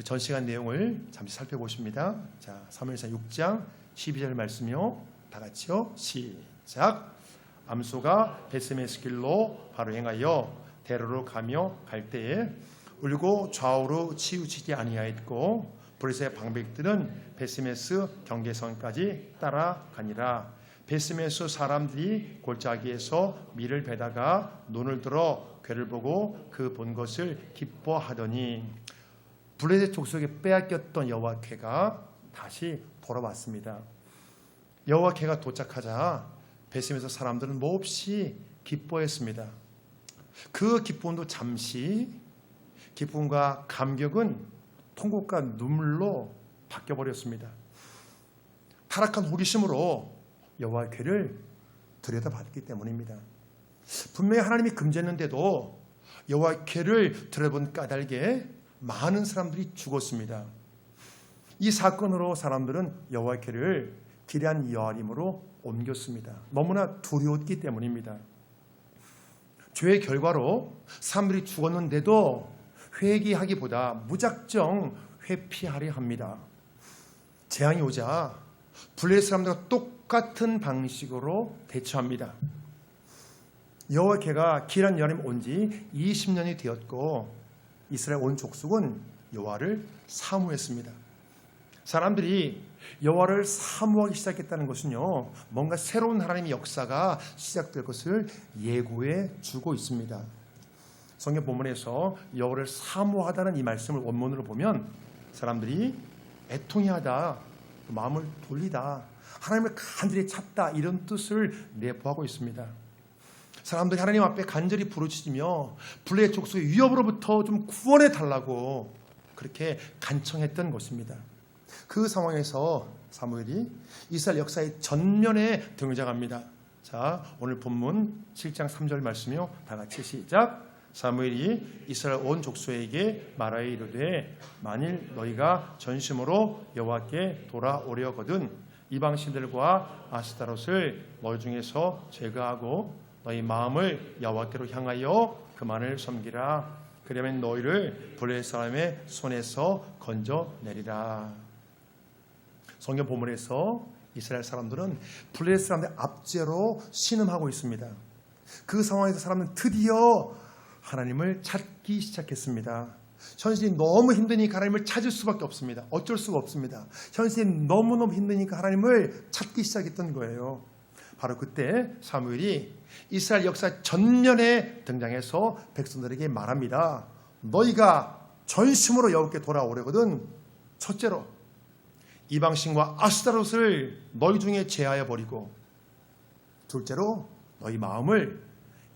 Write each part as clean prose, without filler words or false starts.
전 시간 내용을 잠시 살펴보십니다. 자, 사무엘상 6장 12절 말씀이요. 다 같이요. 시작. 암소가 베스메스 길로 바로 행하여 대로로 가며 갈 때에 울고 좌우로 치우치지 아니하였고 브레스의 방백들은 베스메스 경계선까지 따라가니라. 베스메스 사람들이 골짜기에서 밀을 베다가 눈을 들어 괴를 보고 그 본 것을 기뻐하더니 블레셋 족속에 빼앗겼던 여호와궤가 다시 돌아왔습니다. 여호와궤가 도착하자 베스메스 사람들은 몹시 기뻐했습니다. 그 기쁨도 잠시, 기쁨과 감격은 통곡과 눈물로 바뀌어버렸습니다. 타락한 호기심으로 여호와의 궤를 들여다봤기 때문입니다. 분명히 하나님이 금지했는데도 여호와의 궤를 들여다본 까닭에 많은 사람들이 죽었습니다. 이 사건으로 사람들은 여호와의 궤를 기럇 여아림으로 옮겼습니다. 너무나 두려웠기 때문입니다. 죄의 결과로 사람들이 죽었는데도 회개하기보다 무작정 회피하려 합니다. 재앙이 오자 블레셋 사람들과 똑같은 방식으로 대처합니다. 여호와의 궤가 기럇 여아림 온 지 20년이 되었고 이스라엘 온 족속은 여호와를 사모했습니다. 사람들이 여호와를 사모하기 시작했다는 것은요, 뭔가 새로운 하나님의 역사가 시작될 것을 예고해 주고 있습니다. 성경 본문에서 여호와를 사모하다는 이 말씀을 원문으로 보면 사람들이 애통해하다, 마음을 돌리다, 하나님을 간절히 찾다, 이런 뜻을 내포하고 있습니다. 사람들이 하나님 앞에 간절히 부르짖으며 블레셋 족속의 위협으로부터 좀 구원해 달라고 그렇게 간청했던 것입니다. 그 상황에서 사무엘이 이스라엘 역사의 전면에 등장합니다. 자, 오늘 본문 7장 3절 말씀이요. 다 같이 시작. 사무엘이 이스라엘 온 족속에게 말하여 이르되 만일 너희가 전심으로 여호와께 돌아오려거든 이방 신들과 아스타롯을 너희 중에서 제거하고 너희 마음을 여호와께로 향하여 그만을 섬기라. 그러면 너희를 블레셋 사람의 손에서 건져내리라. 성경 본문에서 이스라엘 사람들은 블레셋 사람들의 압제로 신음하고 있습니다. 그 상황에서 사람은 드디어 하나님을 찾기 시작했습니다. 현실이 너무 힘드니까 하나님을 찾을 수밖에 없습니다. 어쩔 수가 없습니다. 현실이 너무너무 힘드니까 하나님을 찾기 시작했던 거예요. 바로 그때 사무엘이 이스라엘 역사 전면에 등장해서 백성들에게 말합니다. 너희가 전심으로 여호와께 돌아오려거든 첫째로 이방신과 아스타롯을 너희 중에 제하여 버리고 둘째로 너희 마음을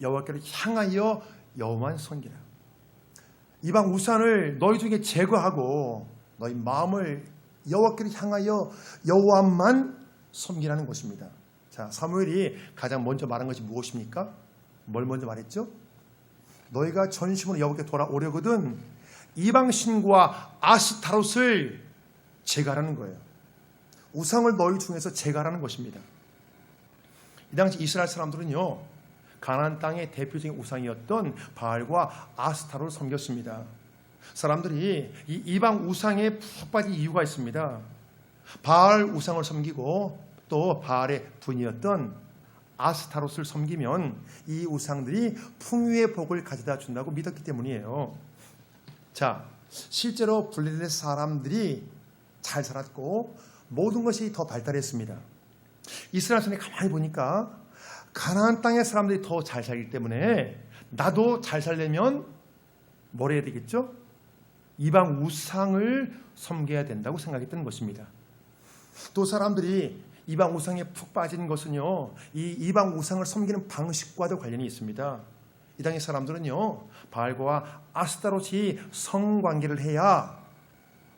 여호와께로 향하여 여호와만 섬기라. 이방 우상을 너희 중에 제거하고 너희 마음을 여호와께로 향하여 여호와만 섬기라는 것입니다. 자, 사무엘이 가장 먼저 말한 것이 무엇입니까? 뭘 먼저 말했죠? 너희가 전심으로 여호와께 돌아오려거든 이방신과 아스타롯을 제거하라는 거예요. 우상을 너희 중에서 제거하라는 것입니다. 이 당시 이스라엘 사람들은요, 가나안 땅의 대표적인 우상이었던 바알과 아스타롯을 섬겼습니다. 사람들이 이 이방 우상에 푹 빠진 이유가 있습니다. 바알 우상을 섬기고 또 바알의 분이었던 아스타롯을 섬기면 이 우상들이 풍요의 복을 가져다 준다고 믿었기 때문이에요. 자, 실제로 블레셋 사람들이 잘 살았고 모든 것이 더 발달했습니다. 이스라엘 사람이 가만히 보니까 가나안 땅의 사람들이 더 잘 살기 때문에 나도 잘 살려면 뭘 해야 되겠죠? 이방 우상을 섬겨야 된다고 생각했던 것입니다. 또 사람들이 이방 우상에 푹 빠진 것은요, 이 이방 우상을 섬기는 방식과도 관련이 있습니다. 이 당의 사람들은요, 바알과 아스타롯이 성관계를 해야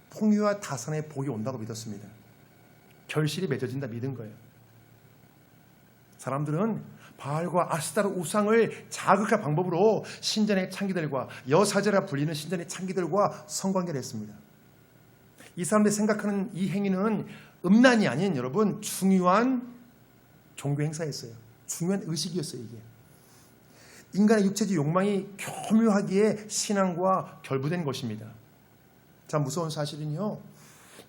풍요와 다산의 복이 온다고 믿었습니다. 결실이 맺어진다 믿은 거예요. 사람들은 바알과 아스타롯 우상을 자극할 방법으로 신전의 창기들과 여사제라 불리는 신전의 창기들과 성관계를 했습니다. 이 사람들이 생각하는 이 행위는 음란이 아닌 여러분 중요한 종교 행사였어요. 중요한 의식이었어요. 이게 인간의 육체적 욕망이 교묘하기에 신앙과 결부된 것입니다. 참 무서운 사실은요,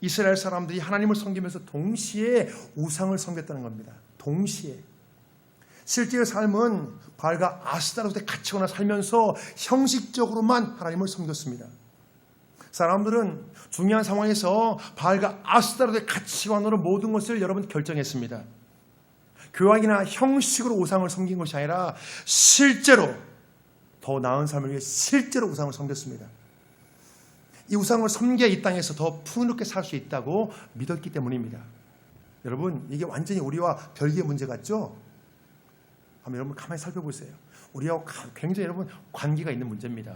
이스라엘 사람들이 하나님을 섬기면서 동시에 우상을 섬겼다는 겁니다. 동시에. 실제의 삶은 바알과 아스타로트에 갇히거나 살면서 형식적으로만 하나님을 섬겼습니다. 사람들은 중요한 상황에서 바알과 아스타로트의 가치관으로 모든 것을 여러분 결정했습니다. 교양이나 형식으로 우상을 섬긴 것이 아니라 실제로 더 나은 삶을 위해 실제로 우상을 섬겼습니다. 이 우상을 섬겨야 이 땅에서 더 풍요롭게 살 수 있다고 믿었기 때문입니다. 여러분, 이게 완전히 우리와 별개의 문제 같죠? 한번 여러분 가만히 살펴보세요. 우리하고 굉장히 여러분 관계가 있는 문제입니다.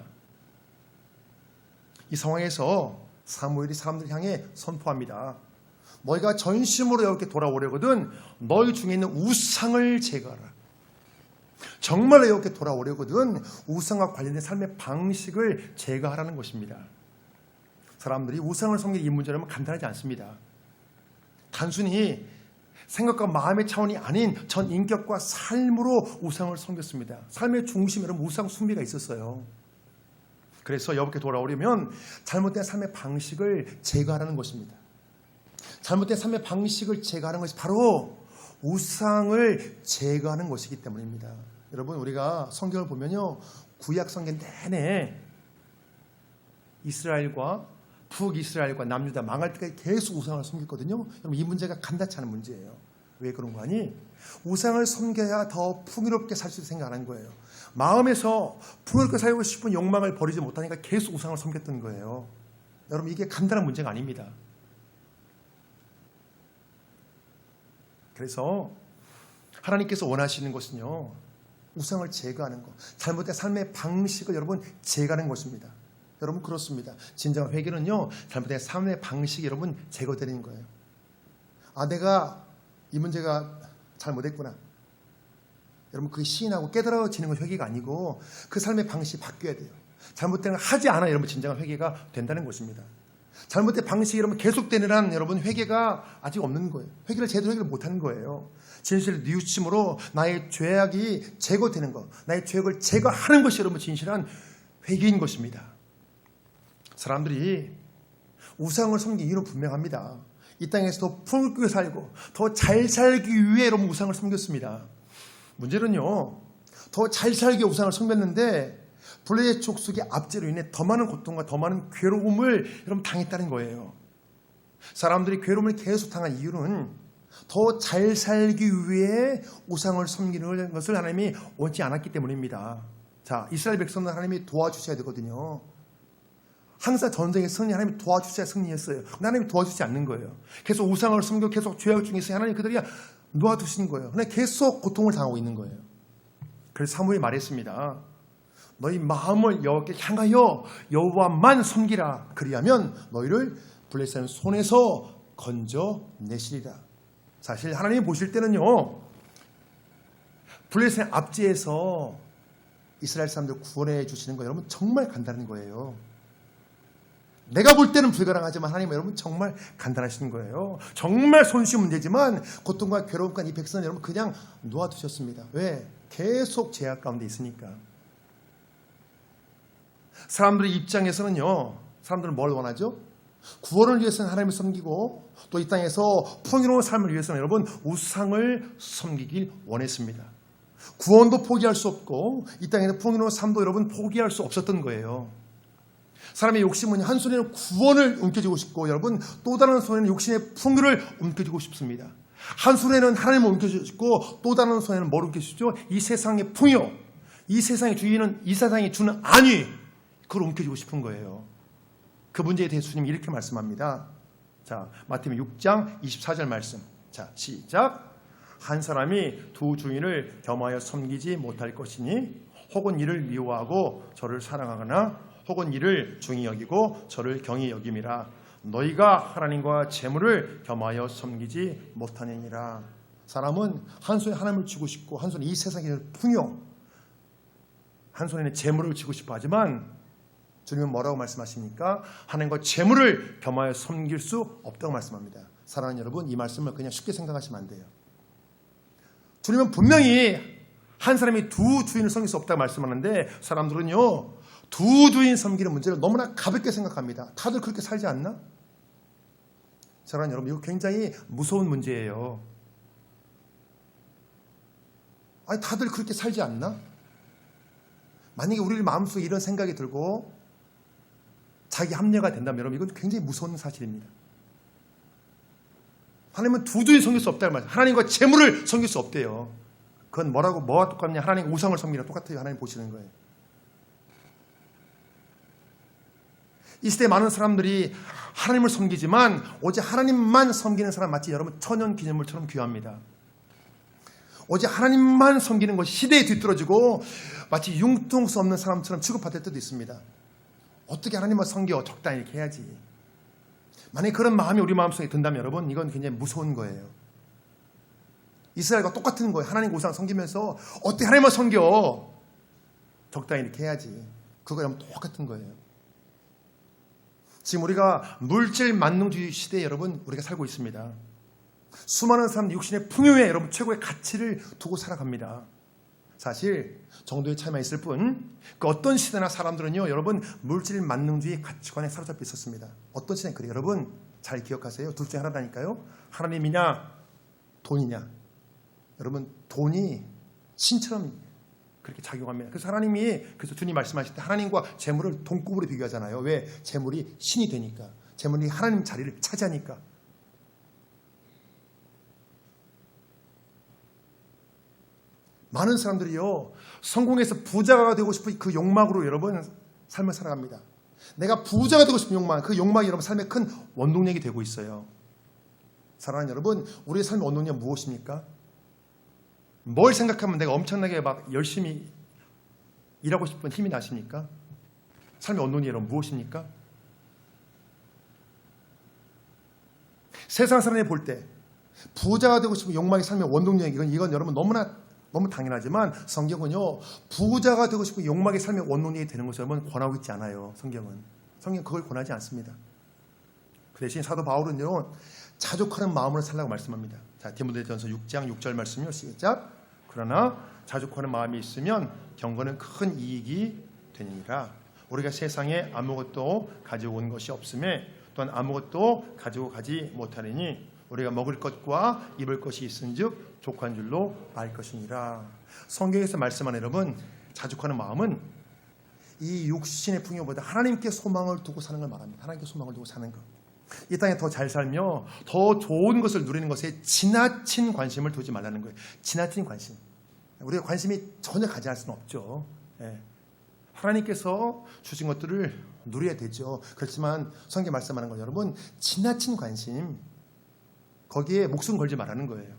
이 상황에서 사무엘이 사람들 향해 선포합니다. 너희가 전심으로 여호와께 돌아오려거든 너희 중에 있는 우상을 제거하라. 정말로 여호와께 돌아오려거든 우상과 관련된 삶의 방식을 제거하라는 것입니다. 사람들이 우상을 섬기는 이 문제라면 간단하지 않습니다. 단순히 생각과 마음의 차원이 아닌 전 인격과 삶으로 우상을 섬겼습니다. 삶의 중심에 우상 숭배가 있었어요. 그래서 여호와께 돌아오려면 잘못된 삶의 방식을 제거하라는 것입니다. 잘못된 삶의 방식을 제거하는 것이 바로 우상을 제거하는 것이기 때문입니다. 여러분, 우리가 성경을 보면요, 구약 성경 내내 이스라엘과 북이스라엘과 남유다 망할 때까지 계속 우상을 섬겼거든요. 여러분, 이 문제가 간단치 않은 문제예요. 왜 그런 거 아니? 우상을 섬겨야 더 풍요롭게 살 수 있을 생각하는 거예요. 마음에서 풍요롭게 살고 싶은 욕망을 버리지 못하니까 계속 우상을 섬겼던 거예요. 여러분, 이게 간단한 문제가 아닙니다. 그래서 하나님께서 원하시는 것은요, 우상을 제거하는 것, 잘못된 삶의 방식을 여러분 제거하는 것입니다. 여러분, 그렇습니다. 진정한 회개는요, 잘못된 삶의 방식이 여러분 제거되는 거예요. 아, 내가 이 문제가 잘못했구나. 여러분, 그게 시인하고 깨달아지는 건 회개가 아니고 그 삶의 방식이 바뀌어야 돼요. 잘못된 걸 하지 않아 여러분 진정한 회개가 된다는 것입니다. 잘못된 방식이 여러분 계속되는 한 여러분 회개가 아직 없는 거예요. 회개를 제대로 회개를 못하는 거예요. 진실을 뉘우침으로 나의 죄악이 제거되는 것, 나의 죄악을 제거하는 것이 여러분 진실한 회개인 것입니다. 사람들이 우상을 섬긴 이유는 분명합니다. 이 땅에서 더 풍요롭게 살고 더 잘 살기 위해 여러분 우상을 섬겼습니다. 문제는요, 더 잘 살기 위해 우상을 섬겼는데 블레셋 족속의 압제로 인해 더 많은 고통과 더 많은 괴로움을 여러분 당했다는 거예요. 사람들이 괴로움을 계속 당한 이유는 더 잘 살기 위해 우상을 섬기는 것을 하나님이 원치 않았기 때문입니다. 자, 이스라엘 백성들 하나님이 도와주셔야 되거든요. 항상 전쟁에 승리, 하나님이 도와주셔야 승리했어요. 근데 하나님이 도와주지 않는 거예요. 계속 우상을 섬기고 계속 죄악 중에 있어요. 하나님 그들이 놓아두신 거예요. 근데 계속 고통을 당하고 있는 거예요. 그래서 사무엘이 말했습니다. 너희 마음을 여호와께 향하여 여호와만 섬기라. 그리하면 너희를 블레셋 손에서 건져내시리라. 사실 하나님이 보실 때는요, 블레셋 압제에서 이스라엘 사람들 구원해 주시는 거 여러분 정말 간단한 거예요. 내가 볼 때는 불가능하지만 하나님 여러분 정말 간단하신 거예요. 정말 손쉬운 문제지만 고통과 괴로움과 이 백성을 여러분 그냥 놓아두셨습니다. 왜? 계속 죄악 가운데 있으니까. 사람들의 입장에서는요, 사람들은 뭘 원하죠? 구원을 위해서는 하나님을 섬기고 또 이 땅에서 풍요로운 삶을 위해서는 여러분 우상을 섬기길 원했습니다. 구원도 포기할 수 없고 이 땅에서 풍요로운 삶도 여러분 포기할 수 없었던 거예요. 사람의 욕심은 한 손에는 구원을 움켜쥐고 싶고 여러분 또 다른 손에는 욕심의 풍요를 움켜쥐고 싶습니다. 한 손에는 하나님을 움켜쥐고 또 다른 손에는 뭘 움켜쥐죠? 이 세상의 풍요, 이 세상의 주인은 이 세상이 주는 안위, 그걸 움켜쥐고 싶은 거예요. 그 문제에 대해서 주님이 이렇게 말씀합니다. 자, 마태복음 6장 24절 말씀. 자, 시작. 한 사람이 두 주인을 겸하여 섬기지 못할 것이니 혹은 이를 미워하고 저를 사랑하거나 혹은 이를 중히 여기고 저를 경히 여김이라. 너희가 하나님과 재물을 겸하여 섬기지 못하느니라. 사람은 한 손에 하나님을 쥐고 싶고 한 손에 이 세상의 풍요, 한 손에는 재물을 쥐고 싶어 하지만 주님은 뭐라고 말씀하십니까? 하나님과 재물을 겸하여 섬길 수 없다고 말씀합니다. 사랑하는 여러분, 이 말씀을 그냥 쉽게 생각하시면 안 돼요. 주님은 분명히 한 사람이 두 주인을 섬길 수 없다고 말씀하는데 사람들은요, 두두인 섬기는 문제를 너무나 가볍게 생각합니다. 다들 그렇게 살지 않나? 사랑하는 여러분, 이거 굉장히 무서운 문제예요. 아니, 다들 그렇게 살지 않나? 만약에 우리 마음속에 이런 생각이 들고 자기 합리화가 된다면 여러분, 이건 굉장히 무서운 사실입니다. 하나님은 두두이 섬길 수 없다는 말이에요. 하나님과 재물을 섬길 수 없대요. 그건 뭐와 똑같냐? 하나님 우상을 섬기랑 똑같아요. 하나님 보시는 거예요. 이 시대에 많은 사람들이 하나님을 섬기지만 오직 하나님만 섬기는 사람 마치 여러분 천연 기념물처럼 귀합니다. 오직 하나님만 섬기는 것이 시대에 뒤떨어지고 마치 융통수 없는 사람처럼 취급받을 때도 있습니다. 어떻게 하나님만 섬겨? 적당히 이렇게 해야지. 만약에 그런 마음이 우리 마음속에 든다면 여러분, 이건 굉장히 무서운 거예요. 이스라엘과 똑같은 거예요. 하나님 우상 섬기면서 어떻게 하나님만 섬겨? 적당히 이렇게 해야지. 그거랑 똑같은 거예요. 지금 우리가 물질 만능주의 시대에 여러분 우리가 살고 있습니다. 수많은 사람들 육신의 풍요에 여러분 최고의 가치를 두고 살아갑니다. 사실 정도의 차이만 있을 뿐 그 어떤 시대나 사람들은요 여러분 물질 만능주의 가치관에 사로잡혀 있었습니다. 어떤 시대는 그래요. 여러분 잘 기억하세요. 둘 중에 하나다니까요. 하나님이냐 돈이냐. 여러분 돈이 신처럼 그렇게 작용합니다. 그래서 그래서 주님 말씀하실 때 하나님과 재물을 동급으로 비교하잖아요. 왜? 재물이 신이 되니까. 재물이 하나님 자리를 차지하니까. 많은 사람들이요 성공해서 부자가 되고 싶은 그 욕망으로 여러분 삶을 살아갑니다. 내가 부자가 되고 싶은 욕망, 그 욕망이 여러분 삶의 큰 원동력이 되고 있어요. 사랑하는 여러분, 우리의 삶의 원동력은 무엇입니까? 뭘 생각하면 내가 엄청나게 막 열심히 일하고 싶은 힘이 나십니까? 삶의 원동력이 여러분 무엇입니까? 세상 사람이 볼 때 부자가 되고 싶은 욕망이 삶의 원동력이 이건 여러분 너무 당연하지만 성경은요 부자가 되고 싶은 욕망이 삶의 원동력이 되는 것을 여러분 권하고 있지 않아요. 성경은 그걸 권하지 않습니다. 그 대신 사도 바울은요 자족하는 마음으로 살라고 말씀합니다. 자, 디모데전서 6장 6절 말씀이요. 시작. 그러나 자족하는 마음이 있으면 경건은 큰 이익이 되니라. 우리가 세상에 아무것도 가지고 온 것이 없음에 또한 아무것도 가지고 가지 못하리니 우리가 먹을 것과 입을 것이 있은즉 족한 줄로 알 것이니라. 성경에서 말씀하는 여러분 자족하는 마음은 이 육신의 풍요보다 하나님께 소망을 두고 사는 걸 말합니다. 하나님께 소망을 두고 사는 것. 이 땅에 더 잘 살며 더 좋은 것을 누리는 것에 지나친 관심을 두지 말라는 거예요. 지나친 관심. 우리가 관심이 전혀 가지 않을 수는 없죠. 하나님께서 주신 것들을 누려야 되죠. 그렇지만 성경 말씀하는 건 여러분 지나친 관심 거기에 목숨 걸지 말라는 거예요.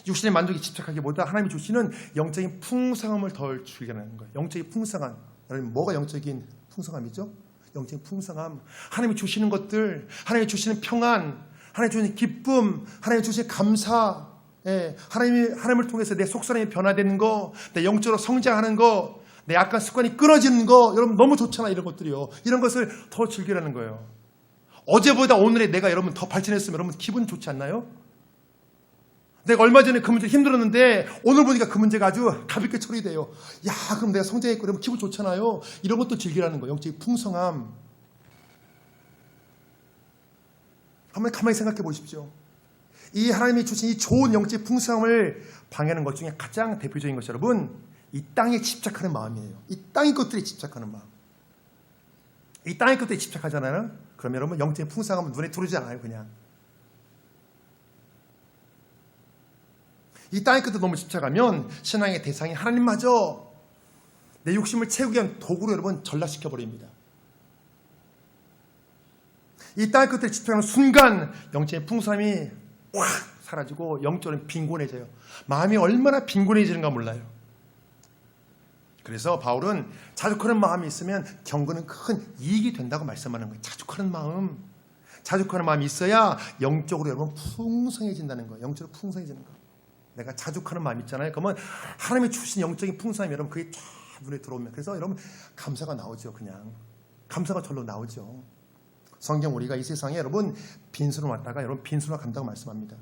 육신의 만족에 집착하기보다 하나님이 주시는 영적인 풍성함을 덜 즐기라는 거예요. 영적인 풍성함. 여러분 뭐가 영적인 풍성함이죠? 영적인 풍성함. 하나님이 주시는 것들, 하나님이 주시는 평안, 하나님이 주시는 기쁨, 하나님이 주시는 감사, 하나님을 통해서 내 속사람이 변화되는 거, 내 영적으로 성장하는 거, 내 악한 습관이 끊어지는 거, 여러분 너무 좋잖아 이런 것들이요. 이런 것을 더 즐기라는 거예요. 어제보다 오늘에 내가 여러분 더 발전했으면 여러분 기분 좋지 않나요? 내가 얼마 전에 그 문제 힘들었는데 오늘 보니까 그 문제가 아주 가볍게 처리돼요. 야, 그럼 내가 성장했고 그러면 기분 좋잖아요. 이런 것도 즐기라는 거예요. 영적인 풍성함. 한번 가만히 생각해 보십시오. 이 하나님이 주신 이 좋은 영적인 풍성함을 방해하는 것 중에 가장 대표적인 것이 여러분 이 땅에 집착하는 마음이에요. 이 땅의 것들에 집착하는 마음. 이 땅의 것들에 집착하잖아요. 그러면 여러분 영적인 풍성함은 눈에 들어오지 않아요. 그냥. 이 땅의 것들 너무 집착하면 신앙의 대상이 하나님마저 내 욕심을 채우기 위한 도구로 여러분 전락시켜버립니다. 이 땅의 것들에 집착하는 순간 영적인 풍성함이 확 사라지고 영적으로 빈곤해져요. 마음이 얼마나 빈곤해지는가 몰라요. 그래서 바울은 자족하는 마음이 있으면 경건은 큰 이익이 된다고 말씀하는 거예요. 자족하는 마음이 있어야 영적으로 여러분 풍성해진다는 거예요. 영적으로 풍성해지는 거예요. 내가 자족하는 마음 있잖아요. 그러면 하나님이 주신 영적인 풍성함이 여러분 그게 쫙 눈에 들어오면 그래서 여러분 감사가 나오죠. 그냥 감사가 절로 나오죠. 성경 우리가 이 세상에 여러분 빈손으로 왔다가 여러분 빈손으로 간다고 말씀합니다.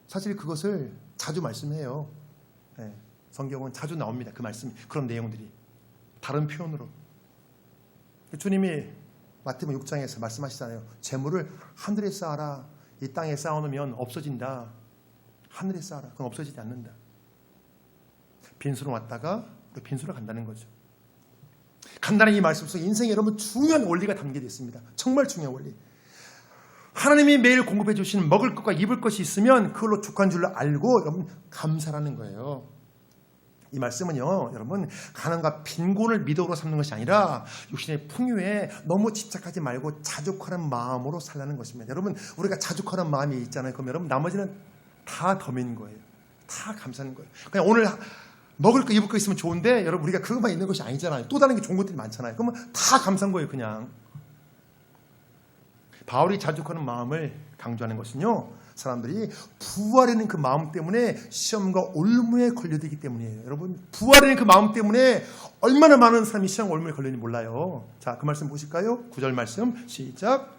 사실 그것을 자주 말씀해요. 성경은 자주 나옵니다. 그 말씀 그런 내용들이 다른 표현으로. 주님이 마태복음 6장에서 말씀하시잖아요. 재물을 하늘에 쌓아라. 이 땅에 쌓아놓으면 없어진다. 하늘에 쌓아라. 그건 없어지지 않는다. 빈수로 왔다가 또 빈수로 간다는 거죠. 간다는 이 말씀 속에 인생에 여러분 중요한 원리가 담겨져 있습니다. 정말 중요한 원리. 하나님이 매일 공급해 주시는 먹을 것과 입을 것이 있으면 그걸로 족한 줄로 알고 여러분 감사라는 거예요. 이 말씀은요, 여러분 가난과 빈곤을 미덕으로 삼는 것이 아니라 육신의 풍요에 너무 집착하지 말고 자족하는 마음으로 살라는 것입니다. 여러분 우리가 자족하는 마음이 있잖아요. 그럼 여러분 나머지는 다 덤인 거예요. 다 감사하는 거예요. 그냥 오늘 먹을 거 입을 거 있으면 좋은데 여러분 우리가 그것만 있는 것이 아니잖아요. 또 다른 게 좋은 것들이 많잖아요. 그러면 다 감사한 거예요. 그냥. 바울이 자족하는 마음을 강조하는 것은요, 사람들이 부활하는 그 마음 때문에 시험과 올무에 걸려들기 때문이에요. 여러분 부활하는 그 마음 때문에 얼마나 많은 사람이 시험과 올무에 걸리는지 몰라요. 자, 그 말씀 보실까요? 9절 말씀 시작.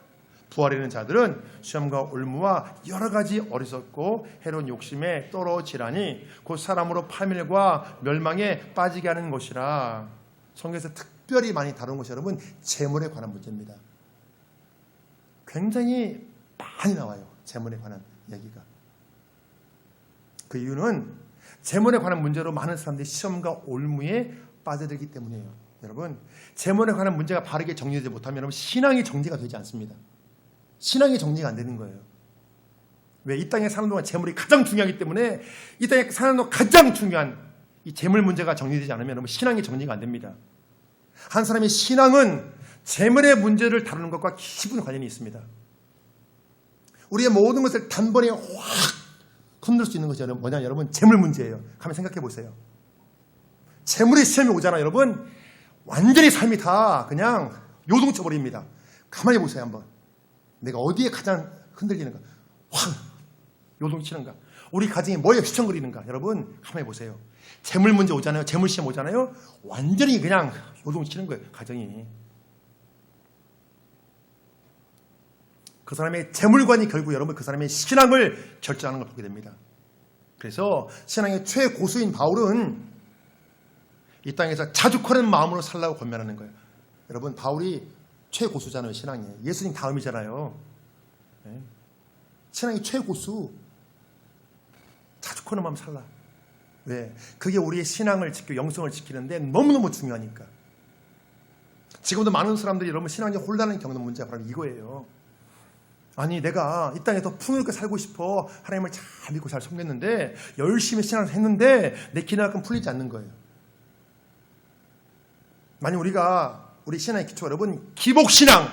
부활하는 자들은 시험과 올무와 여러 가지 어리석고 해로운 욕심에 떨어지라니 곧 사람으로 파멸과 멸망에 빠지게 하는 것이라. 성경에서 특별히 많이 다룬 것이 여러분 재물에 관한 문제입니다. 굉장히 많이 나와요. 재물에 관한 얘기가. 그 이유는 재물에 관한 문제로 많은 사람들이 시험과 올무에 빠져들기 때문이에요. 여러분 재물에 관한 문제가 바르게 정리되지 못하면 여러분 신앙이 정리가 되지 않습니다. 신앙이 정리가 안 되는 거예요. 왜? 이 땅에 사는 동안 재물이 가장 중요하기 때문에 이 땅에 사는 동안 가장 중요한 이 재물 문제가 정리되지 않으면 여러분 신앙이 정리가 안 됩니다. 한 사람의 신앙은 재물의 문제를 다루는 것과 깊은 관련이 있습니다. 우리의 모든 것을 단번에 확 흔들 수 있는 것이 뭐냐 여러분 재물 문제예요. 한번 생각해 보세요. 재물의 시험이 오잖아요. 여러분 완전히 삶이 다 그냥 요동쳐 버립니다. 가만히 보세요. 한번 내가 어디에 가장 흔들리는가, 확 요동치는가, 우리 가정이 뭐에 휘청거리는가. 여러분 가만히 보세요. 재물 문제 오잖아요. 재물 시험 오잖아요. 완전히 그냥 요동치는 거예요. 가정이. 그 사람의 재물관이 결국 여러분 그 사람의 신앙을 결정하는 걸 보게 됩니다. 그래서 신앙의 최고수인 바울은 이 땅에서 자족하는 마음으로 살라고 권면하는 거예요. 여러분 바울이 최고수잖아요. 신앙이. 예수님 다음이잖아요. 네. 신앙의 최고수. 자족하는 마음 살라. 왜? 그게 우리의 신앙을 지키고 영성을 지키는데 너무너무 중요하니까. 지금도 많은 사람들이 여러분 신앙에 혼란을 겪는 문제가 바로 이거예요. 아니 내가 이 땅에 더 풍요롭게 살고 싶어. 하나님을 잘 믿고 잘 섬겼는데 열심히 신앙을 했는데 내 기나끔 풀리지 않는 거예요. 만약 우리 신앙의 기초가 여러분 기복신앙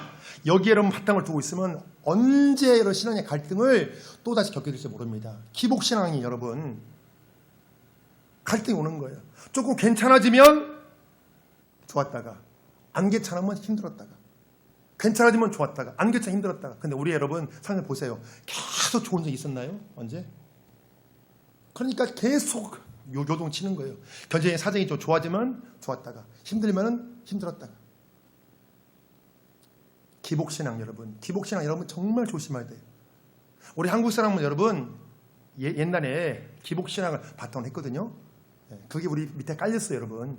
여기에 여러분 바탕을 두고 있으면 언제 이런 신앙의 갈등을 또다시 겪게 될지 모릅니다. 기복신앙이 여러분 갈등이 오는 거예요. 조금 괜찮아지면 좋았다가 안 괜찮으면 힘들었다가 괜찮아지면 좋았다가 안 괜찮아 힘들었다가. 근데 우리 여러분 삶을 보세요. 계속 좋은 적 있었나요? 언제? 그러니까 계속 요동치는 거예요. 경제의 사정이 좀 좋아지면 좋았다가 힘들면 힘들었다가. 기복신앙 여러분. 기복신앙 여러분 정말 조심해야 돼요. 우리 한국 사람은 여러분 옛날에 기복신앙을 바탕으로 했거든요. 그게 우리 밑에 깔렸어요 여러분.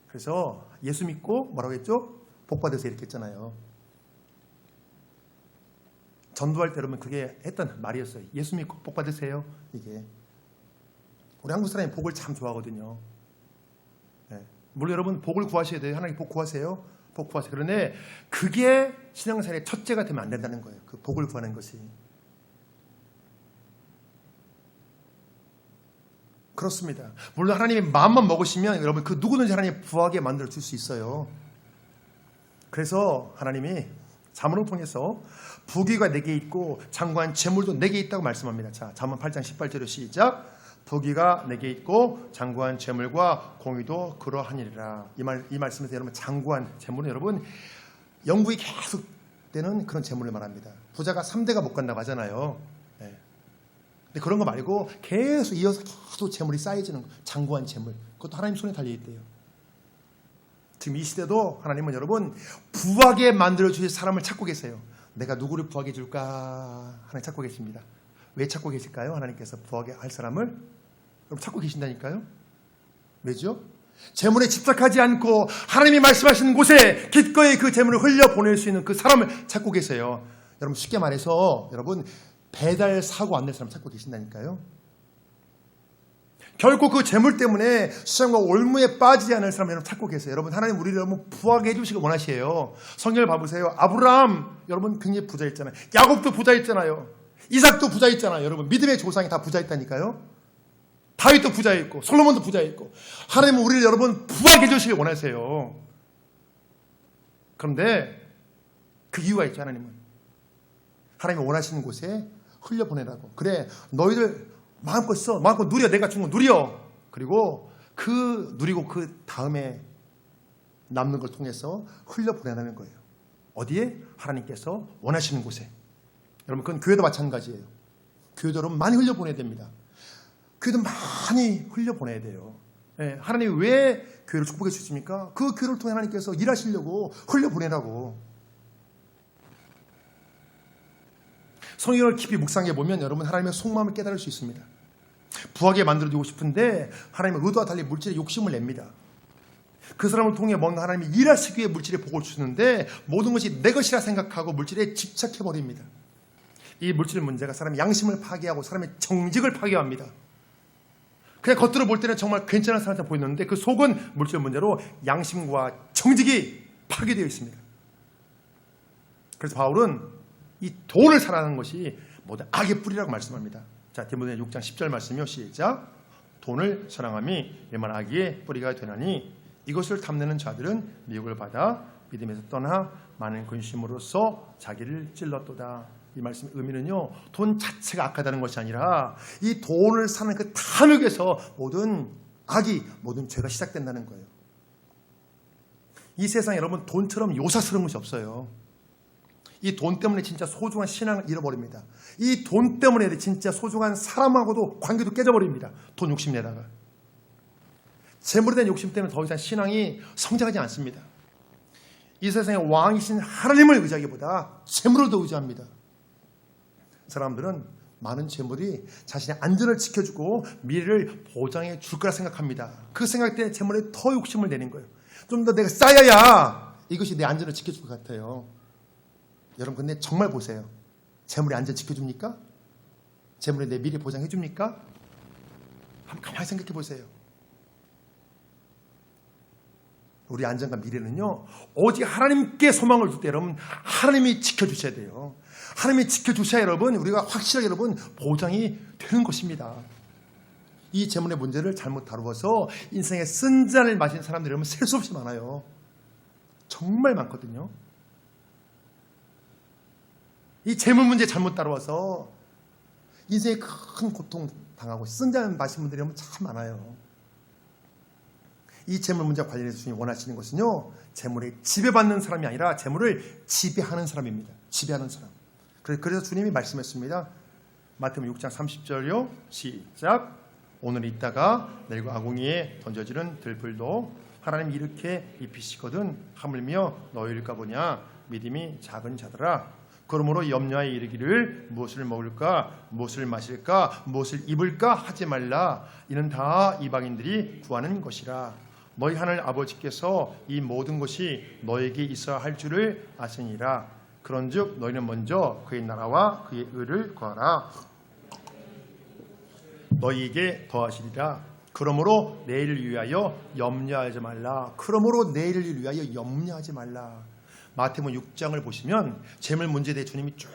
그래서 예수 믿고 뭐라고 했죠? 복 받으세요 이렇게 했잖아요. 전도할 때 여러분 그게 했던 말이었어요. 예수 믿고 복 받으세요. 이게 우리 한국 사람이 복을 참 좋아하거든요. 네. 물론 여러분 복을 구하셔야 돼요. 하나님 복 구하세요. 복 구하세요. 그런데 그게 신앙생활의 첫째가 되면 안 된다는 거예요. 그 복을 구하는 것이. 그렇습니다. 물론 하나님의 마음만 먹으시면 여러분 그 누구든지 하나님 부하게 만들어 줄 수 있어요. 그래서 하나님이 잠언을 통해서 부귀가 내게 있고 장구한 재물도 내게 있다고 말씀합니다. 자, 잠언 8장 18절로 시작. 부귀가 내게 있고 장구한 재물과 공의도 그러하니라. 이 말씀에서 여러분 장구한 재물은 여러분 영구히 계속 되는 그런 재물을 말합니다. 부자가 3대가 못 간다고 하잖아요. 네. 근데 그런 거 말고 계속 이어서 계속 재물이 쌓여지는 거. 장구한 재물. 그것도 하나님 손에 달려 있대요. 지금 이 시대도 하나님은 여러분 부하게 만들어주실 사람을 찾고 계세요. 내가 누구를 부하게 해줄까 하나님 찾고 계십니다. 왜 찾고 계실까요? 하나님께서 부하게 할 사람을 여러분 찾고 계신다니까요. 왜죠? 재물에 집착하지 않고 하나님이 말씀하시는 곳에 기꺼이 그 재물을 흘려보낼 수 있는 그 사람을 찾고 계세요. 여러분 쉽게 말해서 여러분 배달 사고 안 낼 사람 찾고 계신다니까요. 결코 그 재물 때문에 수장과 올무에 빠지지 않을 사람 여러분 찾고 계세요. 여러분 하나님 우리를 여러분 부하게 해주시기 원하시에요. 성경을 봐보세요. 아브라함 여러분 굉장히 부자였잖아요. 야곱도 부자였잖아요. 이삭도 부자였잖아요. 여러분 믿음의 조상이 다 부자였다니까요. 다윗도 부자였고 솔로몬도 부자였고 하나님은 우리를 여러분 부하게 해주시기 원하세요. 그런데 그 이유가 있죠. 하나님이 원하시는 곳에 흘려보내라고. 그래 너희들 마음껏 써. 마음껏 누려. 내가 준 거 누려. 그리고 누리고 그 다음에 남는 걸 통해서 흘려보내라는 거예요. 어디에? 하나님께서 원하시는 곳에. 여러분 그건 교회도 마찬가지예요. 교회도 여러분 많이 흘려보내야 됩니다. 교회도 많이 흘려보내야 돼요. 네, 하나님이 왜 교회를 축복해 주십니까? 그 교회를 통해 하나님께서 일하시려고 흘려보내라고. 성경을 깊이 묵상해 보면 여러분 하나님의 속마음을 깨달을 수 있습니다. 부하게 만들어주고 싶은데 하나님의 의도와 달리 물질에 욕심을 냅니다. 그 사람을 통해 뭔가 하나님이 일하시기 위해 물질에 복을 주시는데 모든 것이 내 것이라 생각하고 물질에 집착해버립니다. 이 물질 문제가 사람의 양심을 파괴하고 사람의 정직을 파괴합니다. 그냥 겉으로 볼 때는 정말 괜찮은 사람처럼 보이는데 그 속은 물질 문제로 양심과 정직이 파괴되어 있습니다. 그래서 바울은 이 돈을 사랑하는 것이 모든 악의 뿌리라고 말씀합니다. 자, 디모데 6장 10절 말씀이요. 시작. 돈을 사랑함이 웬만 악의 뿌리가 되나니 이것을 탐내는 자들은 미혹을 받아 믿음에서 떠나 많은 근심으로써 자기를 찔렀도다. 이 말씀의 의미는요, 돈 자체가 악하다는 것이 아니라 이 돈을 사는 그 탐욕에서 모든 악이, 모든 죄가 시작된다는 거예요. 이 세상에 여러분 돈처럼 요사스러운 것이 없어요. 이 돈 때문에 진짜 소중한 신앙을 잃어버립니다. 이 돈 때문에 진짜 소중한 사람하고도 관계도 깨져버립니다. 돈 욕심내다가. 재물에 대한 욕심 때문에 더 이상 신앙이 성장하지 않습니다. 이 세상에 왕이신 하나님을 의지하기보다 재물을 더 의지합니다. 사람들은 많은 재물이 자신의 안전을 지켜주고 미래를 보장해 줄 거라 생각합니다. 그 생각 때문에 재물에 더 욕심을 내는 거예요. 좀 더 내가 쌓여야 이것이 내 안전을 지켜줄 것 같아요. 여러분 근데 정말 보세요. 재물이 안전 지켜줍니까? 재물이 내 미래 보장해 줍니까? 한번 가만히 생각해 보세요. 우리 안전과 미래는요, 오직 하나님께 소망을 둘 때 여러분 하나님이 지켜주셔야 돼요. 하나님이 지켜주셔야 여러분 우리가 확실하게 여러분 보장이 되는 것입니다. 이 재물의 문제를 잘못 다루어서 인생의 쓴잔을 마신 사람들이 여러분 셀 수 없이 많아요. 정말 많거든요. 이 재물 문제 잘못 다루어서 인생에 큰 고통 당하고 쓴잔 마신 분들이 여러분 참 많아요. 이 재물 문제와 관련해서 주님이 원하시는 것은요, 재물에 지배받는 사람이 아니라 재물을 지배하는 사람입니다. 지배하는 사람. 그래서 주님이 말씀했습니다. 마태복음 6장 30절요. 시작. 오늘 있다가 내일 아궁이에 던져지는 들불도 하나님이 이렇게 입히시거든 하물며 너희일까 보냐. 믿음이 작은 자들아. 그러므로 염려하여 이르기를 무엇을 먹을까, 무엇을 마실까, 무엇을 입을까 하지 말라. 이는 다 이방인들이 구하는 것이라. 너희 하늘 아버지께서 이 모든 것이 너에게 있어야 할 줄을 아시니라. 그런즉 너희는 먼저 그의 나라와 그의 의를 구하라. 너희에게 더하시리라. 그러므로 내일을 위하여 염려하지 말라. 그러므로 내일을 위하여 염려하지 말라. 마태복음 6장을 보시면 재물 문제에 대해 주님이 쭉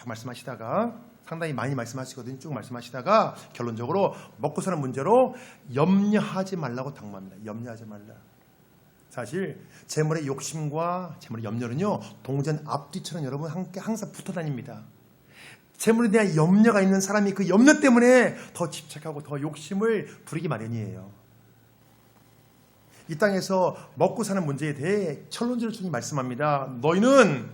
말씀하시다가 상당히 많이 말씀하시거든요. 쭉 말씀하시다가 결론적으로 먹고 사는 문제로 염려하지 말라고 당부합니다. 염려하지 말라. 사실 재물의 욕심과 재물의 염려는요, 동전 앞뒤처럼 여러분 함께 항상 붙어 다닙니다. 재물에 대한 염려가 있는 사람이 그 염려 때문에 더 집착하고 더 욕심을 부리기 마련이에요. 이 땅에서 먹고 사는 문제에 대해 결론적으로 주님이 말씀합니다. 너희는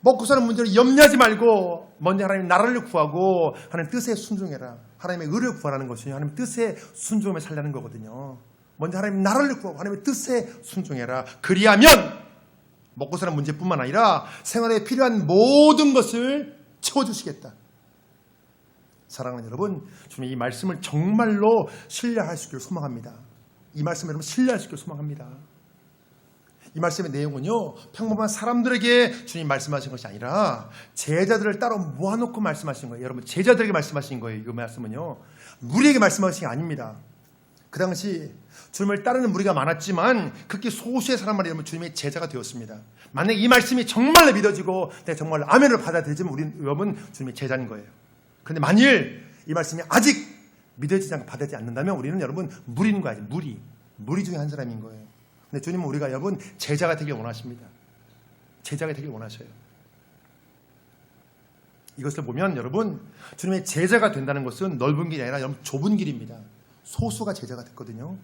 먹고 사는 문제를 염려하지 말고 먼저 하나님 나라를 구하고 하나님 뜻에 순종해라. 하나님의 의를 구하라는 것이 하나님 뜻에 순종하며 살라는 거거든요. 먼저 하나님 나라를 구하고 하나님의 뜻에 순종해라. 그리하면 먹고 사는 문제뿐만 아니라 생활에 필요한 모든 것을 채워주시겠다. 사랑하는 여러분, 주님 이 말씀을 정말로 신뢰할 수 있기를 소망합니다. 이 말씀을 여러분 신뢰할 수 있게 소망합니다. 이 말씀의 내용은요, 평범한 사람들에게 주님 말씀하신 것이 아니라 제자들을 따로 모아놓고 말씀하신 거예요. 여러분, 제자들에게 말씀하신 거예요. 이 말씀은요, 무리에게 말씀하신 게 아닙니다. 그 당시 주님을 따르는 무리가 많았지만 극히 소수의 사람만 여러분 주님의 제자가 되었습니다. 만약 이 말씀이 정말로 믿어지고 내가 정말 아멘을 받아들이면 우리는 여러분 주님의 제자인 거예요. 그런데 만일 이 말씀이 아직 믿어지지 않고 받아들이지 않는다면 우리는 여러분 무리인 거예요. 무리 중에 한 사람인 거예요. 근데 주님은 우리가 여러분 제자가 되길 원하십니다. 제자가 되길 원하셔요. 이것을 보면 여러분 주님의 제자가 된다는 것은 넓은 길이 아니라 여러분 좁은 길입니다. 소수가 제자가 됐거든요.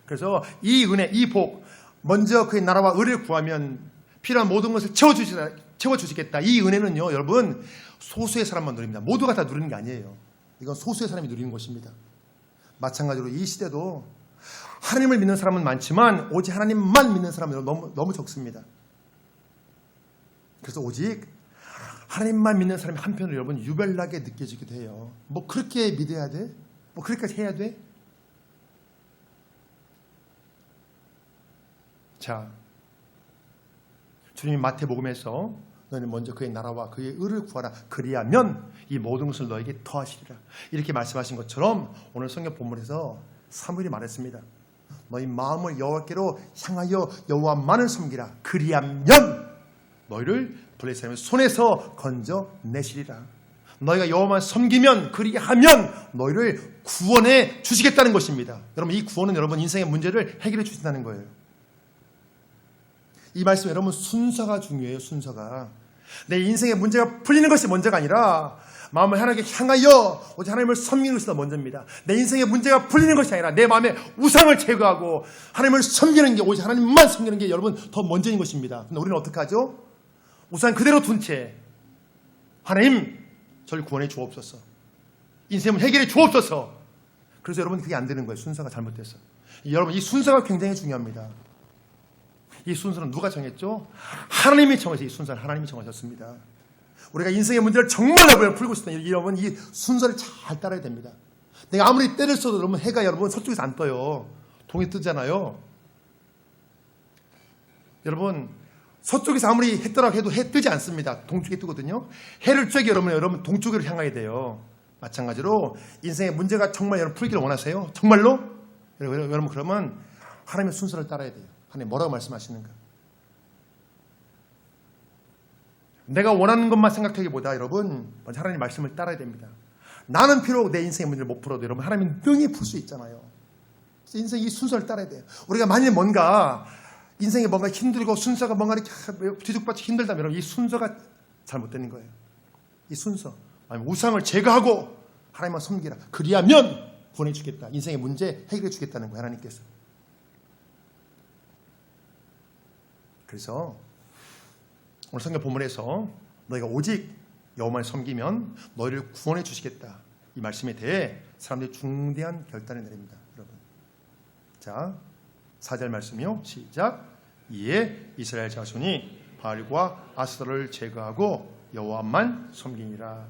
그래서 이 은혜, 이 복, 먼저 그의 나라와 의를 구하면 필요한 모든 것을 채워주시겠다. 이 은혜는요, 여러분 소수의 사람만 누립니다. 모두가 다 누리는 게 아니에요. 이건 소수의 사람이 누리는 것입니다. 마찬가지로 이 시대도 하나님을 믿는 사람은 많지만 오직 하나님만 믿는 사람은 너무 적습니다. 그래서 오직 하나님만 믿는 사람이 한편으로 여러분 유별나게 느껴지기도 해요. 뭐 그렇게 믿어야 돼? 뭐 그렇게까지 해야 돼? 자, 주님이 마태복음에서 너희는 먼저 그의 나라와 그의 의를 구하라. 그리하면 이 모든 것을 너에게 더하시리라. 이렇게 말씀하신 것처럼 오늘 성경 본문에서 사무엘이 말했습니다. 너희 마음을 여호와께로 향하여 여호와만을 섬기라. 그리하면 너희를 블레셋 사람의 손에서 건져내시리라. 너희가 여호와만 섬기면, 그리하면 너희를 구원해 주시겠다는 것입니다. 여러분, 이 구원은 여러분 인생의 문제를 해결해 주신다는 거예요. 이 말씀 여러분 순서가 중요해요. 순서가 내 인생의 문제가 풀리는 것이 먼저가 아니라 마음을 하나님께 향하여 오직 하나님을 섬기는 것이 더 먼저입니다. 내 인생의 문제가 풀리는 것이 아니라 내 마음에 우상을 제거하고 하나님을 섬기는 게, 오직 하나님만 섬기는 게 여러분 더 먼저인 것입니다. 근데 우리는 어떻게 하죠? 우상 그대로 둔 채 하나님 저를 구원해 주옵소서, 인생을 해결해 주옵소서. 그래서 여러분 그게 안 되는 거예요. 순서가 잘못됐어. 여러분 이 순서가 굉장히 중요합니다. 이 순서는 누가 정했죠? 하나님이 정하셔서 이 순서는 하나님이 정하셨습니다. 우리가 인생의 문제를 정말 풀고 싶다면 여러분 이 순서를 잘 따라야 됩니다. 내가 아무리 때를 써도 여러분 해가 여러분 서쪽에서 안 떠요. 동해 뜨잖아요. 여러분 서쪽에서 아무리 해 뜨라고 해도 해 뜨지 않습니다. 동쪽에 뜨거든요. 해를 쬐게 여러분 동쪽으로 향하야 돼요. 마찬가지로 인생의 문제가 정말 여러분 풀기를 원하세요? 정말로? 여러분 그러면 하나님의 순서를 따라야 돼요. 하나님 뭐라고 말씀하시는가? 내가 원하는 것만 생각하기보다 여러분 먼저 하나님 말씀을 따라야 됩니다. 나는 비록 내 인생의 문제를 못 풀어도 여러분 하나님은 능히 풀 수 있잖아요. 그래서 인생 이 순서를 따라야 돼요. 우리가 만일 뭔가 인생에 뭔가 힘들고 순서가 뭔가 이렇게 뒤죽박죽 힘들다면 여러분 이 순서가 잘못되는 거예요. 이 순서. 아니면 우상을 제거하고 하나님만 섬기라. 그리하면 구원해 주겠다. 인생의 문제 해결해 주겠다는 거예요. 하나님께서. 그래서 오늘 성경 본문에서 너희가 오직 여호와만 섬기면 너희를 구원해 주시겠다. 이 말씀에 대해 사람들이 중대한 결단을 내립니다. 여러분. 자, 4절 말씀이요. 시작. 이에 이스라엘 자손이 바알과 아스타를 제거하고 여호와만 섬기니라.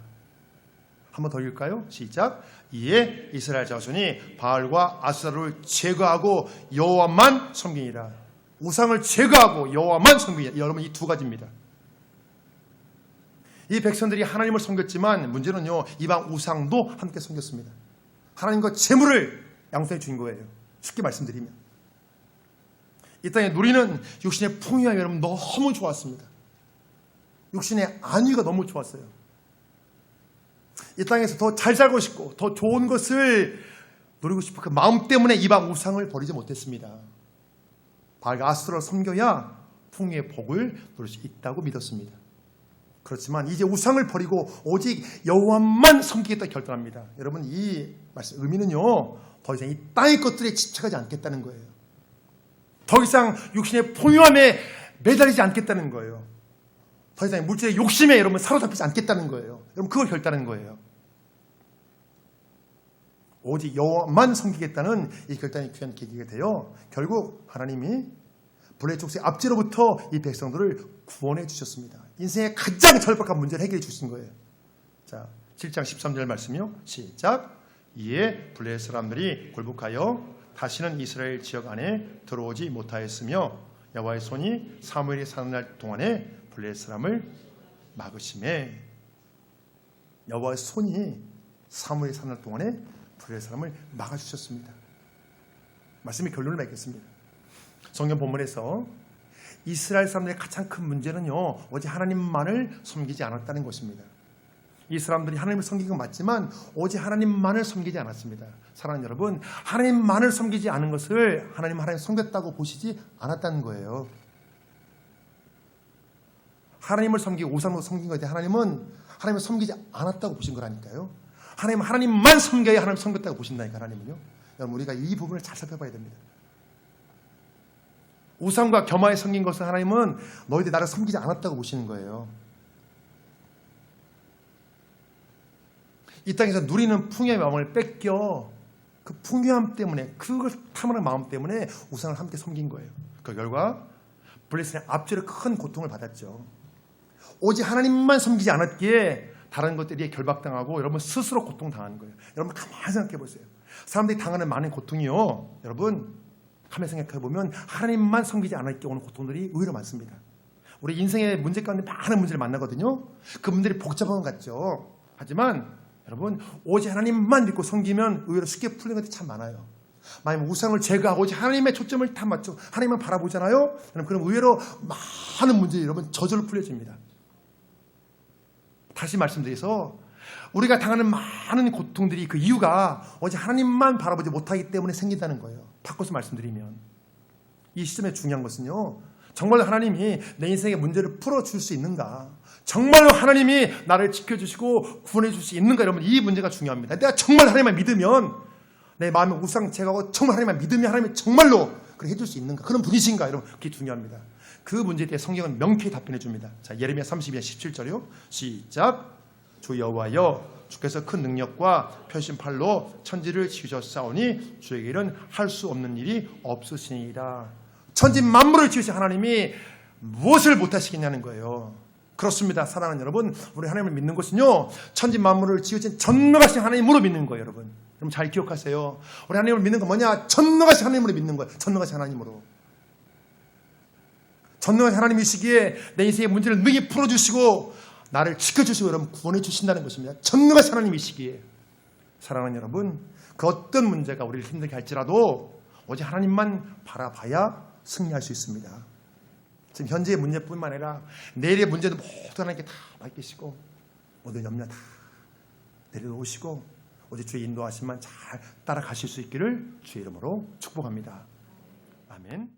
한번 더 읽을까요? 시작. 이에 이스라엘 자손이 바알과 아스타를 제거하고 여호와만 섬기니라. 우상을 제거하고 여호와만 섬기니라. 여러분 이 두 가지입니다. 이 백성들이 하나님을 섬겼지만 문제는요, 이방 우상도 함께 섬겼습니다. 하나님과 재물을 양손에 준 거예요. 쉽게 말씀드리면 이 땅에 누리는 육신의 풍요함이 여러분 너무 좋았습니다. 육신의 안위가 너무 좋았어요. 이 땅에서 더 잘 살고 싶고 더 좋은 것을 누리고 싶은 그 마음 때문에 이방 우상을 버리지 못했습니다. 바알과 아스타를 섬겨야 풍요의 복을 누릴 수 있다고 믿었습니다. 그렇지만 이제 우상을 버리고 오직 여호와만 섬기겠다 결단합니다. 여러분 이 말씀 의미는요, 더 이상 이 땅의 것들에 집착하지 않겠다는 거예요. 더 이상 육신의 풍요함에 매달리지 않겠다는 거예요. 더 이상 물질의 욕심에 여러분 사로잡히지 않겠다는 거예요. 여러분 그걸 결단하는 거예요. 오직 여호와만 섬기겠다는 이 결단이 귀한 계기가 되어 결국 하나님이 블레셋 족속의 압제로부터 이 백성들을 구원해 주셨습니다. 인생의 가장 절박한 문제를 해결해 주신 거예요. 자, 7장 13절 말씀이요. 시작. 이에 블레셋 사람들이 굴복하여 다시는 이스라엘 지역 안에 들어오지 못하였으며 여호와의 손이 사무엘이 사는 날 동안에 블레셋 사람을 막으심에, 여호와의 손이 사무엘이 사는 날 동안에 블레셋 사람을 막아주셨습니다. 말씀이 결론을 맺겠습니다. 성경 본문에서 이스라엘 사람들의 가장 큰 문제는요, 오직 하나님만을 섬기지 않았다는 것입니다. 이 사람들이 하나님을 섬긴 건 맞지만 오직 하나님만을 섬기지 않았습니다. 사랑하는 여러분, 하나님만을 섬기지 않은 것을 하나님 섬겼다고 보시지 않았다는 거예요. 하나님을 섬기고 우상으로 섬긴 것에 하나님은 하나님을 섬기지 않았다고 보신 거라니까요. 하나님만 섬겨야 하나님을 섬겼다고 보신다니까. 하나님은요. 여러분, 우리가 이 부분을 잘 살펴봐야 됩니다. 우상과 겸하에 섬긴 것을 하나님은 너희들 나를 섬기지 않았다고 보시는 거예요. 이 땅에서 누리는 풍요의 마음을 뺏겨 그 풍요함 때문에, 그걸 탐하는 마음 때문에 우상을 함께 섬긴 거예요. 그 결과 블레셋의 압제로 큰 고통을 받았죠. 오직 하나님만 섬기지 않았기에 다른 것들이 결박당하고 여러분 스스로 고통당하는 거예요. 여러분 가만히 생각해 보세요. 사람들이 당하는 많은 고통이요, 여러분 가만히 생각해 보면 하나님만 섬기지 않았기에 오는 고통들이 의외로 많습니다. 우리 인생의 문제 가운데 많은 문제를 만나거든요. 그 문제들이 복잡한 것 같죠. 하지만 여러분, 오직 하나님만 믿고 섬기면 의외로 쉽게 풀리는 것들이 참 많아요. 만약 우상을 제거하고 오직 하나님의 초점을 다 맞추고 하나님만 바라보잖아요. 그럼 의외로 많은 문제들이 여러분 저절로 풀려집니다. 다시 말씀드려서 우리가 당하는 많은 고통들이 그 이유가 오직 하나님만 바라보지 못하기 때문에 생긴다는 거예요. 바꿔서 말씀드리면, 이 시점에 중요한 것은요, 정말로 하나님이 내 인생의 문제를 풀어줄 수 있는가, 정말로 하나님이 나를 지켜주시고 구원해 줄 수 있는가, 여러분 이 문제가 중요합니다. 내가 정말 하나님만 믿으면, 내 마음에 우상 제거하고 정말 하나님만 믿으면 하나님이 정말로 그렇게 해줄 수 있는가, 그런 분이신가, 여러분 그게 중요합니다. 그 문제에 대해 성경은 명쾌히 답변해 줍니다. 자, 예레미야 32장 17절이요. 시작. 주 여호와여, 주께서 큰 능력과 편신팔로 천지를 지으셨사오니 주에게 일은 할 수 없는 일이 없으시니이다. 천지 만물을 지으신 하나님이 무엇을 못하시겠냐는 거예요. 그렇습니다. 사랑하는 여러분, 우리 하나님을 믿는 것은요, 천지 만물을 지으신 전능하신 하나님으로 믿는 거예요. 여러분 잘 기억하세요. 우리 하나님을 믿는 건 뭐냐? 전능하신 하나님으로 믿는 거예요. 전능하신 하나님으로. 전능한 하나님이시기에 내 인생의 문제를 능히 풀어주시고 나를 지켜주시고 여러분 구원해 주신다는 것입니다. 전능하신 하나님이시기에. 사랑하는 여러분, 그 어떤 문제가 우리를 힘들게 할지라도 오직 하나님만 바라봐야 승리할 수 있습니다. 지금 현재의 문제뿐만 아니라 내일의 문제도 모두 하나님께 다 맡기시고 모든 염려 다 내려놓으시고 오직 주의 인도하심만 잘 따라가실 수 있기를 주의 이름으로 축복합니다. 아멘.